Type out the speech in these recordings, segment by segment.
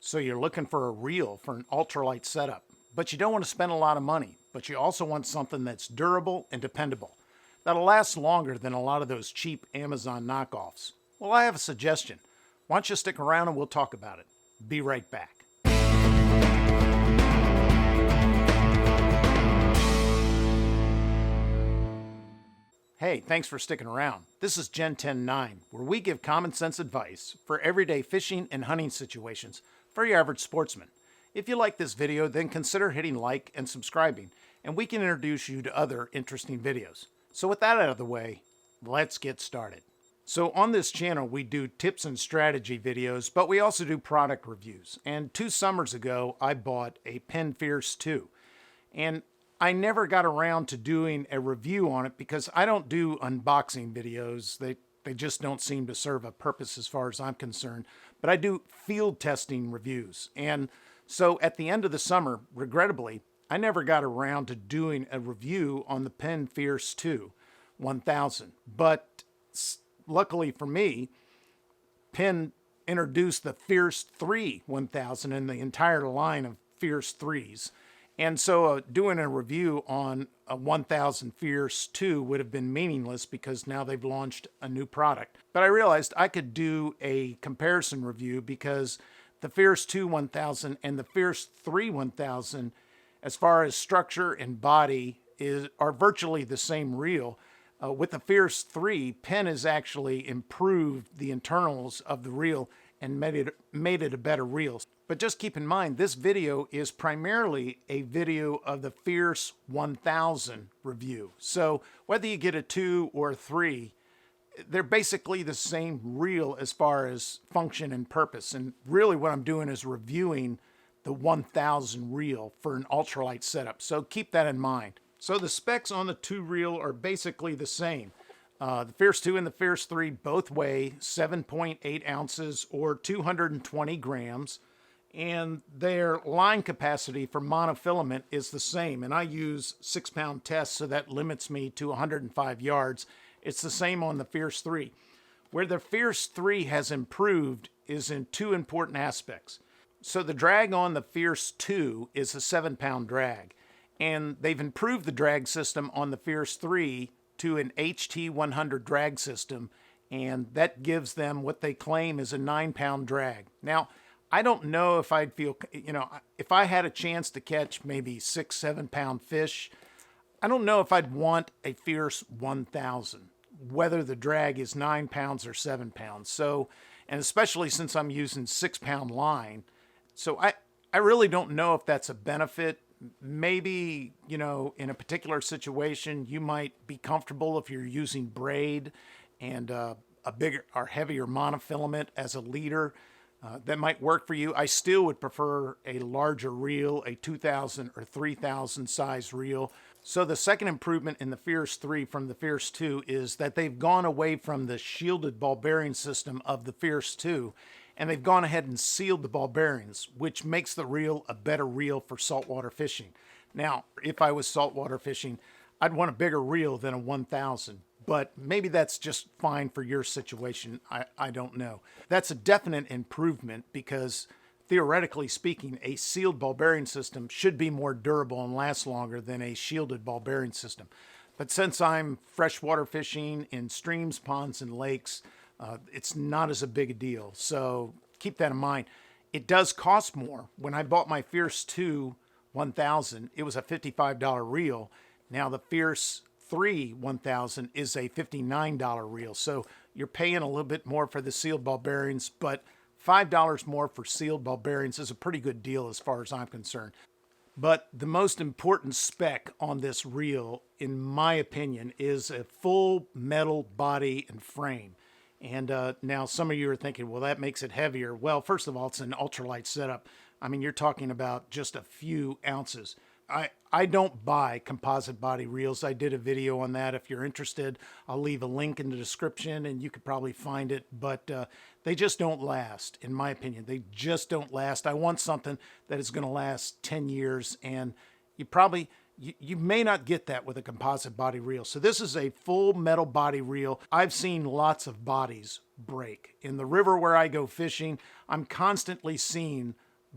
So you're looking for a reel for an ultralight setup, but you don't want to spend a lot of money, but you also want something that's durable and dependable, that'll last longer than a lot of those cheap Amazon knockoffs. Well, I have a suggestion. Why don't you stick around and we'll talk about it. Be right back. Hey, thanks for sticking around. This is Gen 10.9, where we give common sense advice for everyday fishing and hunting situations for your average sportsman. If you like this video, then consider hitting like and subscribing, and we can introduce you to other interesting videos. So with that out of the way, let's get started. So on this channel, we do tips and strategy videos, but we also do product reviews. And 2 summers ago, I bought a Penn Fierce 2. And I never got around to doing a review on it because I don't do unboxing videos. They just don't seem to serve a purpose as far as I'm concerned. But I do field testing reviews. And so at the end of the summer, regrettably, I never got around to doing a review on the Penn Fierce 2 1000. But luckily for me, Penn introduced the Fierce 3 1000 and the entire line of Fierce 3s. And so doing a review on a 1000 Fierce 2 would have been meaningless because now they've launched a new product. But I realized I could do a comparison review because the Fierce 2 1000 and the Fierce 3 1000, as far as structure and body, are virtually the same reel. With the Fierce 3, Penn has actually improved the internals of the reel and made it a better reel. But just keep in mind, this video is primarily a video of the Fierce 1000 review. So whether you get a 2 or a 3, they're basically the same reel as far as function and purpose. And really what I'm doing is reviewing the 1000 reel for an ultralight setup. So keep that in mind. So the specs on the 2 reel are basically the same. The Fierce 2 and the Fierce 3 both weigh 7.8 ounces or 220 grams. And their line capacity for monofilament is the same. And I use 6-pound tests, so that limits me to 105 yards. It's the same on the Fierce 3. Where the Fierce 3 has improved is in 2 important aspects. So the drag on the Fierce 2 is a 7-pound drag. And they've improved the drag system on the Fierce 3 to an HT100 drag system. And that gives them what they claim is a 9-pound drag. Now, I don't know if I'd feel, if I had a chance to catch maybe 6-7 pound fish, I don't know if I'd want a Fierce 1000, whether the drag is 9 pounds or 7 pounds. So, and especially since I'm using 6-pound line. So I really don't know if that's a benefit. Maybe, in a particular situation, you might be comfortable if you're using braid and a bigger or heavier monofilament as a leader. That might work for you. I still would prefer a larger reel, a 2000 or 3000 size reel. So the second improvement in the Fierce 3 from the Fierce 2 is that they've gone away from the shielded ball bearing system of the Fierce 2, and they've gone ahead and sealed the ball bearings, which makes the reel a better reel for saltwater fishing. Now, if I was saltwater fishing, I'd want a bigger reel than a 1000. But maybe that's just fine for your situation. I don't know. That's a definite improvement because theoretically speaking, a sealed ball bearing system should be more durable and last longer than a shielded ball bearing system. But since I'm freshwater fishing in streams, ponds, and lakes, it's not as a big a deal. So keep that in mind. It does cost more. When I bought my Fierce 2 1000, it was a $55 reel. Now the Fierce 3 1000 is a $59 reel. So you're paying a little bit more for the sealed ball bearings, but $5 more for sealed ball bearings is a pretty good deal as far as I'm concerned. But the most important spec on this reel, in my opinion, is a full metal body and frame. And now some of you are thinking, well, that makes it heavier. Well, first of all, it's an ultralight setup. I mean, you're talking about just a few ounces. I don't buy composite body reels. I did a video on that. If you're interested, I'll leave a link in the description and you could probably find it. But they just don't last, in my opinion. They just don't last. I want something that is going to last 10 years. And you may not get that with a composite body reel. So this is a full metal body reel. I've seen lots of bodies break. In the river where I go fishing, I'm constantly seeing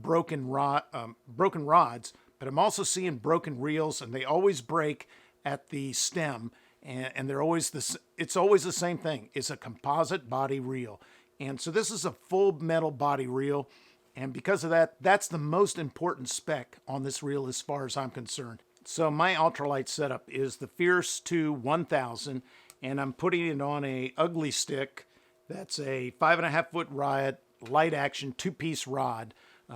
broken rods, but I'm also seeing broken reels, and they always break at the stem, and they're always it's always the same thing. It's a composite body reel, and so this is a full metal body reel, and because of that, that's the most important spec on this reel as far as I'm concerned. So my ultralight setup is the Fierce 2 1000, and I'm putting it on a ugly stick. That's a 5.5 foot rod, light action 2-piece rod,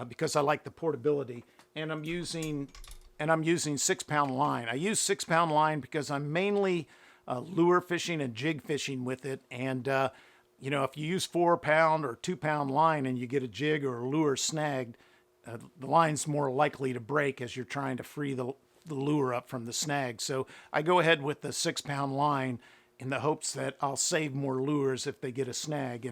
because I like the portability. And I'm using 6-pound line. I use 6-pound line because I'm mainly lure fishing and jig fishing with it. And you know, if you use 4-pound or 2-pound line and you get a jig or a lure snagged, the line's more likely to break as you're trying to free the lure up from the snag. So I go ahead with the 6-pound line in the hopes that I'll save more lures if they get a snag.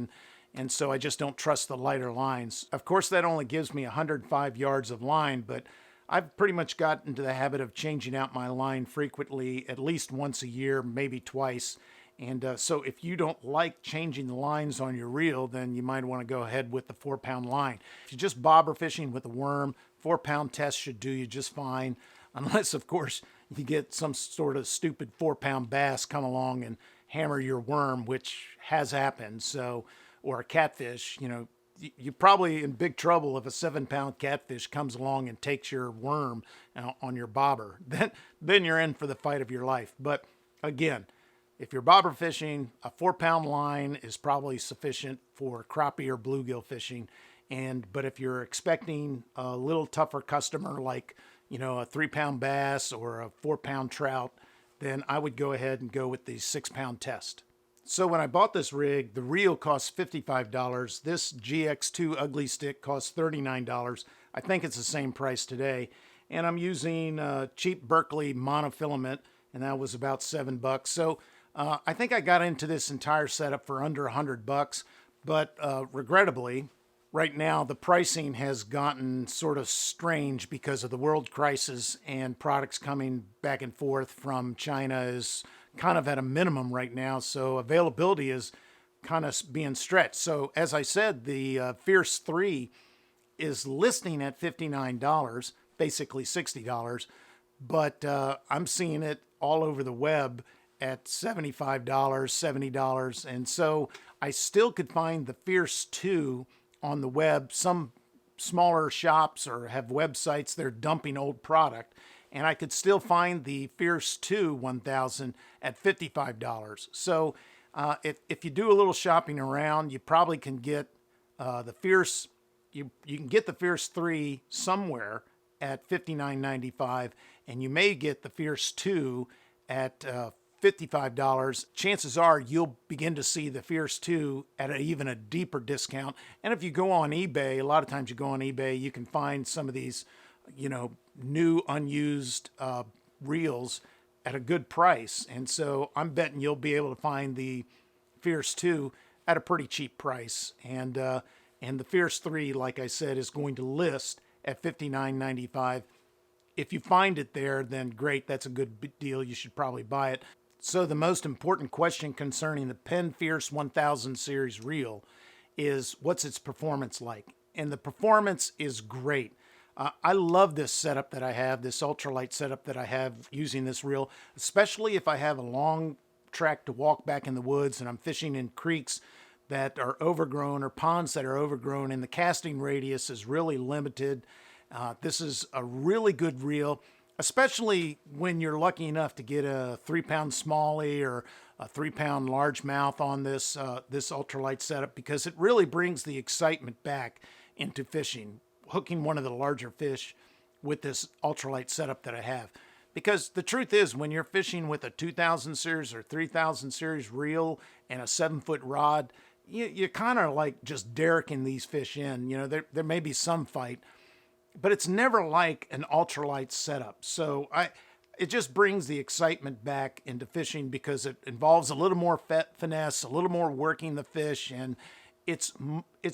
And so I just don't trust the lighter lines. Of course, that only gives me 105 yards of line, but I've pretty much gotten into the habit of changing out my line frequently, at least once a year, maybe twice. And so if you don't like changing the lines on your reel, then you might want to go ahead with the 4-pound line. If you're just bobber fishing with a worm, 4-pound test should do you just fine. Unless, of course, you get some sort of stupid 4-pound bass come along and hammer your worm, which has happened. So, or a catfish, you know, you're probably in big trouble if a 7-pound catfish comes along and takes your worm on your bobber. Then you're in for the fight of your life. But again, if you're bobber fishing, a 4-pound line is probably sufficient for crappie or bluegill fishing. But if you're expecting a little tougher customer like, you know, a 3-pound bass or a 4-pound trout, then I would go ahead and go with the 6-pound test. So when I bought this rig, the reel cost $55. This GX2 ugly stick costs $39. I think it's the same price today. And I'm using cheap Berkeley monofilament, and that was about $7. So I think I got into this entire setup for under $100, but regrettably, right now, the pricing has gotten sort of strange because of the world crisis, and products coming back and forth from China is kind of at a minimum right now. So availability is kind of being stretched. So as I said, the Fierce 3 is listing at $59, basically $60, but I'm seeing it all over the web at $75, $70. And so I still could find the Fierce 2 on the web. Some smaller shops or have websites, they're dumping old product, and I could still find the Fierce 2 1000 at $55. So if you do a little shopping around, you probably can get the Fierce, you can get the Fierce 3 somewhere at $59.95, and you may get the Fierce 2 at $55. Chances are you'll begin to see the Fierce 2 at even a deeper discount. And if you go on eBay, a lot of times you go on eBay, you can find some of these, you know, new unused reels at a good price. And so I'm betting you'll be able to find the Fierce 2 at a pretty cheap price. And the Fierce 3, like I said, is going to list at $59.95. If you find it there, then great, that's a good deal. You should probably buy it. So the most important question concerning the Penn Fierce 1000 series reel is, what's its performance like? And the performance is great. I love this setup that I have, this ultralight setup that I have using this reel, especially if I have a long track to walk back in the woods and I'm fishing in creeks that are overgrown or ponds that are overgrown and the casting radius is really limited. This is a really good reel, especially when you're lucky enough to get a 3-pound smallie or a 3-pound largemouth on this ultralight setup, because it really brings the excitement back into fishing, hooking one of the larger fish with this ultralight setup that I have. Because the truth is, when you're fishing with a 2000 series or 3000 series reel and a 7-foot rod, you're kind of like just derricking these fish in. You know, there may be some fight, but it's never like an ultralight setup. So it just brings the excitement back into fishing because it involves a little more finesse, a little more working the fish, and it's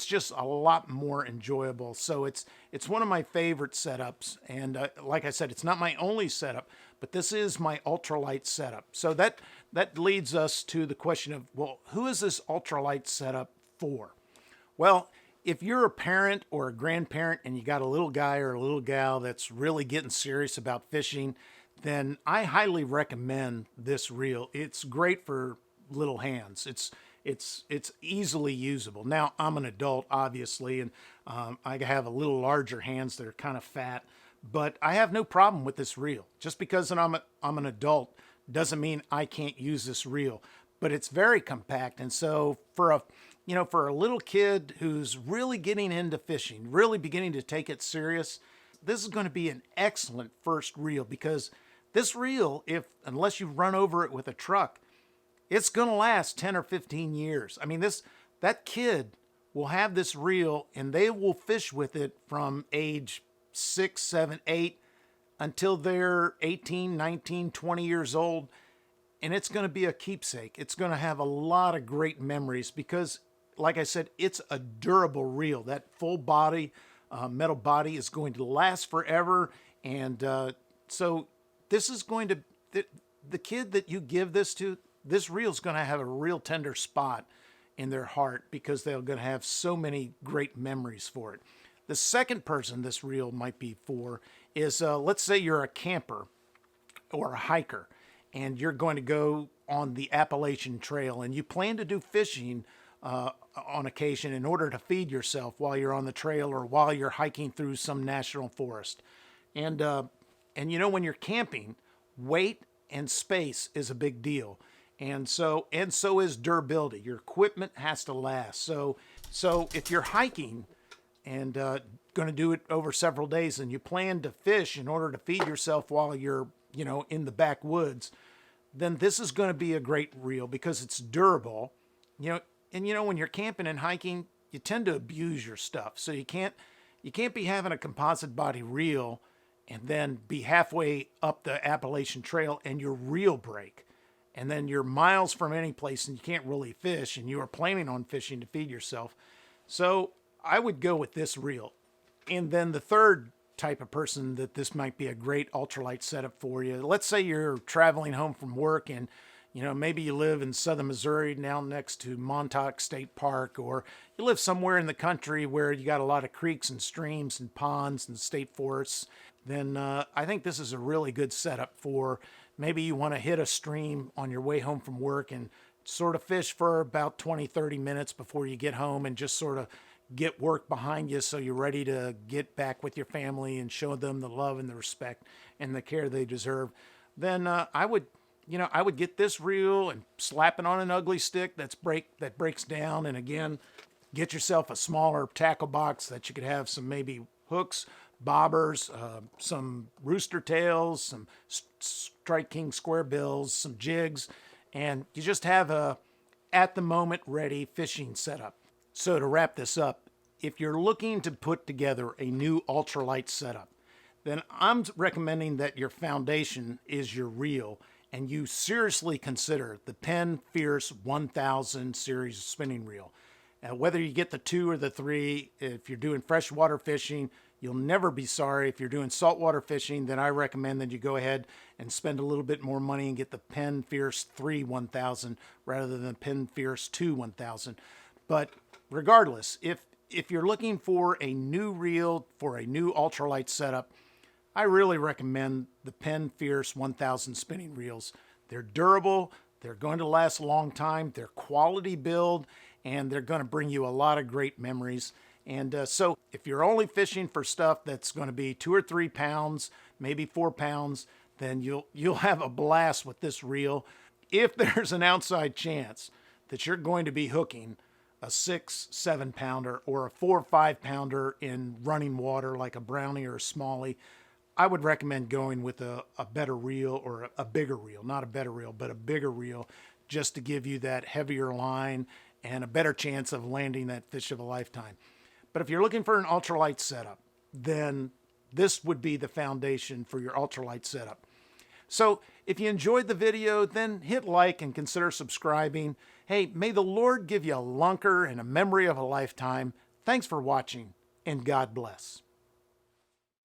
just a lot more enjoyable. So it's one of my favorite setups. And like I said, it's not my only setup, but this is my ultralight setup. So that leads us to the question of, well, who is this ultralight setup for? Well, if you're a parent or a grandparent and you got a little guy or a little gal that's really getting serious about fishing, then I highly recommend this reel. It's great for little hands. It's easily usable. Now I'm an adult, obviously, and I have a little larger hands that are kind of fat, but I have no problem with this reel. Just because I'm an adult doesn't mean I can't use this reel. But it's very compact, and so for a little kid who's really getting into fishing, really beginning to take it serious, this is going to be an excellent first reel, because this reel, unless you run over it with a truck, it's going to last 10 or 15 years. I mean, that kid will have this reel and they will fish with it from age 6, 7, 8 until they're 18, 19, 20 years old. And it's going to be a keepsake. It's going to have a lot of great memories because, like I said, it's a durable reel. That full body, metal body is going to last forever. And so this is going to, the kid that you give this to, this reel is going to have a real tender spot in their heart because they're going to have so many great memories for it. The second person this reel might be for is, let's say you're a camper or a hiker and you're going to go on the Appalachian Trail and you plan to do fishing on occasion in order to feed yourself while you're on the trail or while you're hiking through some national forest. And when you're camping, weight and space is a big deal. And so is durability. Your equipment has to last. So if you're hiking and going to do it over several days and you plan to fish in order to feed yourself while you're, in the backwoods, then this is going to be a great reel because it's durable. When you're camping and hiking, you tend to abuse your stuff. So you can't be having a composite body reel and then be halfway up the Appalachian Trail and your reel break. And then you're miles from any place and you can't really fish and you are planning on fishing to feed yourself. So I would go with this reel. And then the third type of person that this might be a great ultralight setup for you. Let's say you're traveling home from work and maybe you live in southern Missouri down next to Montauk State Park, or you live somewhere in the country where you got a lot of creeks and streams and ponds and state forests. Then I think this is a really good setup for maybe you want to hit a stream on your way home from work and sort of fish for about 20, 30 minutes before you get home and just sort of get work behind you so you're ready to get back with your family and show them the love and the respect and the care they deserve. Then I would get this reel and slap it on an ugly stick that breaks down. And again, get yourself a smaller tackle box that you could have some maybe hooks, bobbers, some rooster tails, some Strike King square bills, some jigs, and you just have a at the moment ready fishing setup. So to wrap this up, if you're looking to put together a new ultralight setup, then I'm recommending that your foundation is your reel and you seriously consider the Penn Fierce 1000 series spinning reel. Whether you get the 2 or the 3, if you're doing freshwater fishing, you'll never be sorry. If you're doing saltwater fishing, then I recommend that you go ahead and spend a little bit more money and get the Penn Fierce 3 1000 rather than the Penn Fierce 2 1000. But regardless, if you're looking for a new reel for a new ultralight setup, I really recommend the Penn Fierce 1000 spinning reels. They're durable, they're going to last a long time, they're quality build, and they're going to bring you a lot of great memories. And so if you're only fishing for stuff that's going to be 2 or 3 pounds, maybe 4 pounds, then you'll have a blast with this reel. If there's an outside chance that you're going to be hooking a 6, 7 pounder or a 4 or 5 pounder in running water like a brownie or a smallie, I would recommend going with a better reel or a bigger reel, not a better reel, but a bigger reel, just to give you that heavier line and a better chance of landing that fish of a lifetime. But if you're looking for an ultralight setup, then this would be the foundation for your ultralight setup. So if you enjoyed the video, then hit like and consider subscribing. Hey, may the Lord give you a lunker and a memory of a lifetime. Thanks for watching, and God bless.